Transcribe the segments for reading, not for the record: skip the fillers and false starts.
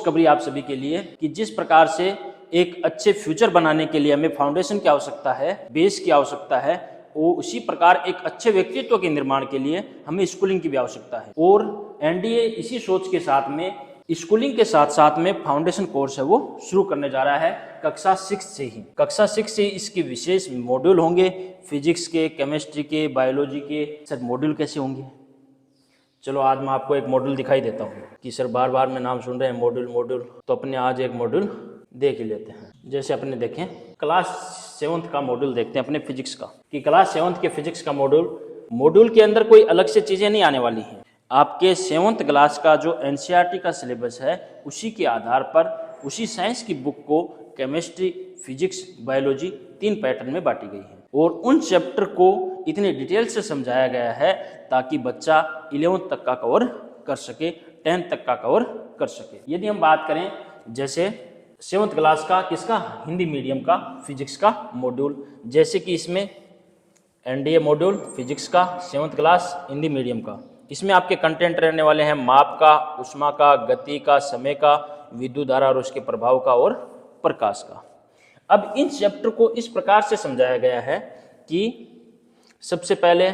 खुशखबरी आप सभी के लिए कि जिस प्रकार से एक अच्छे फ्यूचर बनाने के लिए हमें फाउंडेशन की आवश्यकता है, बेस की आवश्यकता है, वो उसी प्रकार एक अच्छे व्यक्तित्व के निर्माण के लिए हमें स्कूलिंग की भी आवश्यकता है। और एनडीए इसी सोच के साथ में स्कूलिंग के साथ साथ में फाउंडेशन कोर्स है वो शुरू करने जा रहा है कक्षा 6 से ही। कक्षा 6 से इसके विशेष मॉड्यूल होंगे, फिजिक्स के, केमिस्ट्री के, बायोलॉजी के। सर मॉड्यूल कैसे होंगे? चलो आज मैं आपको एक मॉड्यूल दिखाई देता हूँ कि सर बार बार में नाम सुन रहे हैं मॉड्यूल मॉड्यूल, तो अपने आज एक मॉड्यूल देख ही लेते हैं। जैसे अपने देखें क्लास 7th का मॉड्यूल देखते हैं अपने फिजिक्स का, कि क्लास 7th के फिजिक्स का मॉड्यूल के अंदर कोई अलग से चीज़ें नहीं आने वाली हैं। आपके 7th क्लास का जो एनसीईआरटी का सिलेबस है उसी के आधार पर उसी साइंस की बुक को केमिस्ट्री, फिजिक्स, बायोलॉजी 3 पैटर्न में बांटी गई है और उन चैप्टर को इतने डिटेल से समझाया गया है ताकि बच्चा 11th तक का कवर कर सके, 10th तक का कवर कर सके। यदि हम बात करें जैसे 7th क्लास का किसका, हिंदी मीडियम का फिजिक्स का मॉड्यूल, जैसे कि इसमें एनडीए मॉड्यूल फिजिक्स का 7th क्लास हिंदी मीडियम का, इसमें आपके कंटेंट रहने वाले हैं माप का, ऊष्मा का, गति का, समय का, विद्युत धारा और उसके प्रभाव का और प्रकाश का। अब इन चैप्टर को इस प्रकार से समझाया गया है कि सबसे पहले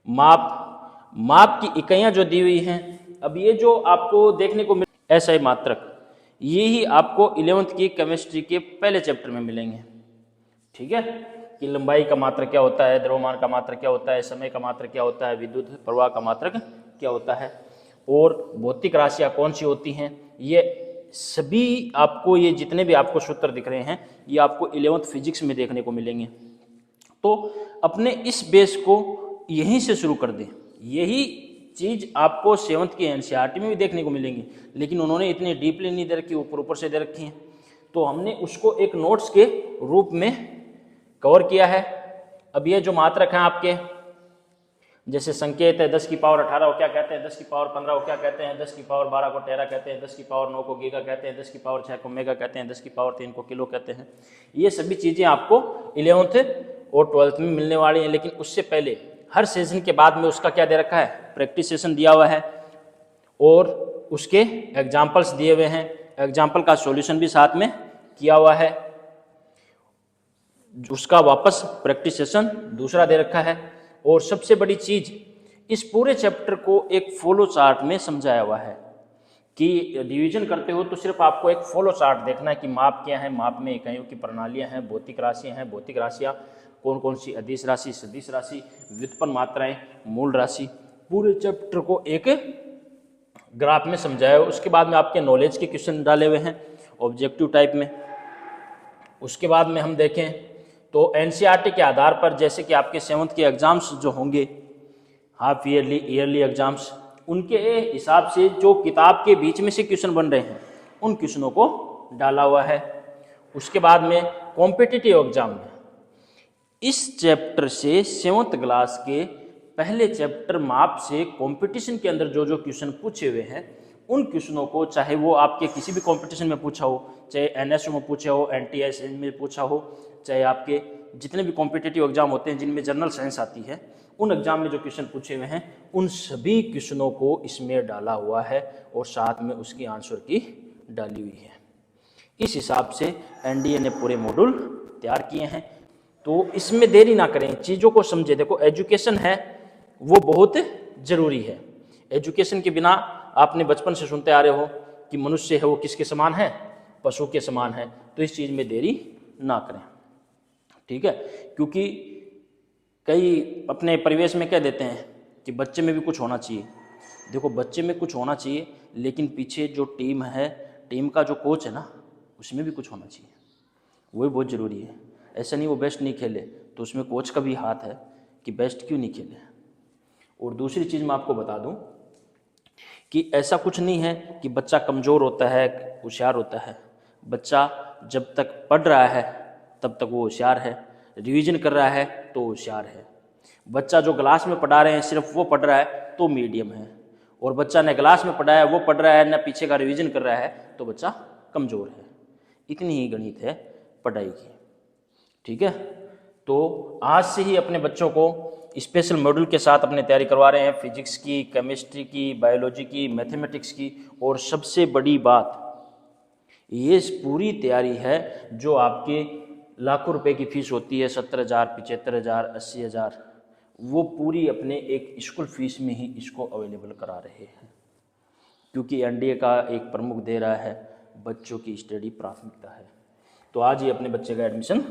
माप की इकाइयां जो दी हुई हैं, अब ये जो आपको देखने को मिल एसआई मात्रक, ये ही आपको 11th की केमिस्ट्री के पहले चैप्टर में मिलेंगे। ठीक है, कि लंबाई का मात्रक क्या होता है, द्रव्यमान का मात्रक क्या होता है, समय का मात्रक क्या होता है, विद्युत प्रवाह का मात्रक क्या होता है और भौतिक राशियां कौन सी होती हैं। ये सभी आपको, ये जितने भी आपको सूत्र दिख रहे हैं ये आपको 11th फिजिक्स में देखने को मिलेंगे। तो अपने इस बेस को यहीं से शुरू कर दें। यही चीज आपको 7th की एनसीईआरटी में भी देखने को मिलेंगी, लेकिन उन्होंने इतनी डीपली नहीं दे रखी, ऊपर ऊपर से दे रखी है, तो हमने उसको एक नोट्स के रूप में कवर किया है। अब ये जो मात्रक हैं आपके, जैसे संकेत है 10 की पावर 18 को क्या कहते हैं, 10 की पावर 15 को क्या कहते हैं, 10 की पावर 12 को टेरा कहते हैं, 10 की पावर 9 को गीगा कहते हैं, 10 की पावर 6 को मेगा कहते हैं, 10 की पावर 3 को किलो कहते हैं। ये सभी चीज़ें आपको 11th और 12th में मिलने वाली हैं, लेकिन उससे पहले हर सेशन के बाद में उसका क्या दे रखा है, प्रैक्टिस सेशन दिया हुआ है और उसके एग्जाम्पल्स दिए हुए हैं, एग्जाम्पल का सॉल्यूशन भी साथ में किया हुआ है, उसका वापस प्रैक्टिस सेशन दूसरा दे रखा है। और सबसे बड़ी चीज, इस पूरे चैप्टर को एक फ्लो चार्ट में समझाया हुआ है कि डिवीजन करते हो तो सिर्फ आपको एक फ्लो चार्ट देखना है कि माप क्या है, माप में इकाइयों की प्रणालियां हैं, भौतिक राशियां हैं, भौतिक राशियां कौन कौन सी, अदिश राशि, सदिश राशि, व्युत्पन्न मात्राएं, मूल राशि, पूरे चैप्टर को एक ग्राफ में समझाया। उसके बाद में आपके नॉलेज के क्वेश्चन डाले हुए हैं ऑब्जेक्टिव टाइप में। उसके बाद में हम देखें तो एनसीईआरटी के आधार पर, जैसे कि आपके 7th के एग्जाम्स जो होंगे, हाफ ईयरली, ईयरली एग्जाम्स, उनके हिसाब से जो किताब के बीच में से क्वेश्चन बन रहे हैं उन क्वेश्चनों को डाला हुआ है। उसके बाद में कॉम्पिटिटिव एग्जाम में इस चैप्टर से 7th क्लास के पहले चैप्टर माप से कंपटीशन के अंदर जो जो क्वेश्चन पूछे हुए हैं उन क्वेश्चनों को, चाहे वो आपके किसी भी कंपटीशन में पूछा हो, चाहे एनएसयू में पूछा हो, एनटीएस में पूछा हो, चाहे आपके जितने भी कॉम्पिटिटिव एग्जाम होते हैं जिनमें जनरल साइंस आती है, उन एग्जाम में जो क्वेश्चन पूछे हुए हैं उन सभी क्वेश्चनों को इसमें डाला हुआ है और साथ में उसकी आंसर की डाली हुई है। इस हिसाब से एनडीए ने पूरे मॉड्यूल तैयार किए हैं। तो इसमें देरी ना करें, चीज़ों को समझे। देखो एजुकेशन है वो बहुत जरूरी है। एजुकेशन के बिना, आपने बचपन से सुनते आ रहे हो कि मनुष्य है वो किसके समान है, पशु के समान है, तो इस चीज़ में देरी ना करें। ठीक है, क्योंकि कई अपने परिवेश में कह देते हैं कि बच्चे में भी कुछ होना चाहिए। देखो बच्चे में कुछ होना चाहिए, लेकिन पीछे जो टीम है, टीम का जो कोच है ना, उसमें भी कुछ होना चाहिए, वो भी बहुत ज़रूरी है। ऐसा नहीं वो बेस्ट नहीं खेले तो उसमें कोच का भी हाथ है कि बेस्ट क्यों नहीं खेले। और दूसरी चीज़ मैं आपको बता दूं कि ऐसा कुछ नहीं है कि बच्चा कमज़ोर होता है, होशियार होता है। बच्चा जब तक पढ़ रहा है तब तक वो होशियार है, रिवीजन कर रहा है तो होशियार है। बच्चा जो क्लास में पढ़ा रहे हैं सिर्फ वो पढ़ रहा है तो मीडियम है, और बच्चा न क्लास में पढ़ा है वो पढ़ रहा है न पीछे का रिवीजन कर रहा है तो बच्चा कमज़ोर है। इतनी ही गणित है पढ़ाई की। ठीक है, तो आज से ही अपने बच्चों को स्पेशल मॉड्यूल के साथ अपने तैयारी करवा रहे हैं, फिजिक्स की, केमिस्ट्री की, बायोलॉजी की, मैथमेटिक्स की। और सबसे बड़ी बात, ये पूरी तैयारी है जो आपके लाखों रुपए की फीस होती है, 70,000, 75,000, 80,000, वो पूरी अपने एक स्कूल फीस में ही इसको अवेलेबल करा रहे हैं, क्योंकि एनडीए का एक प्रमुख दे रहा है बच्चों की स्टडी प्राथमिकता है। तो आज ही अपने बच्चे का एडमिशन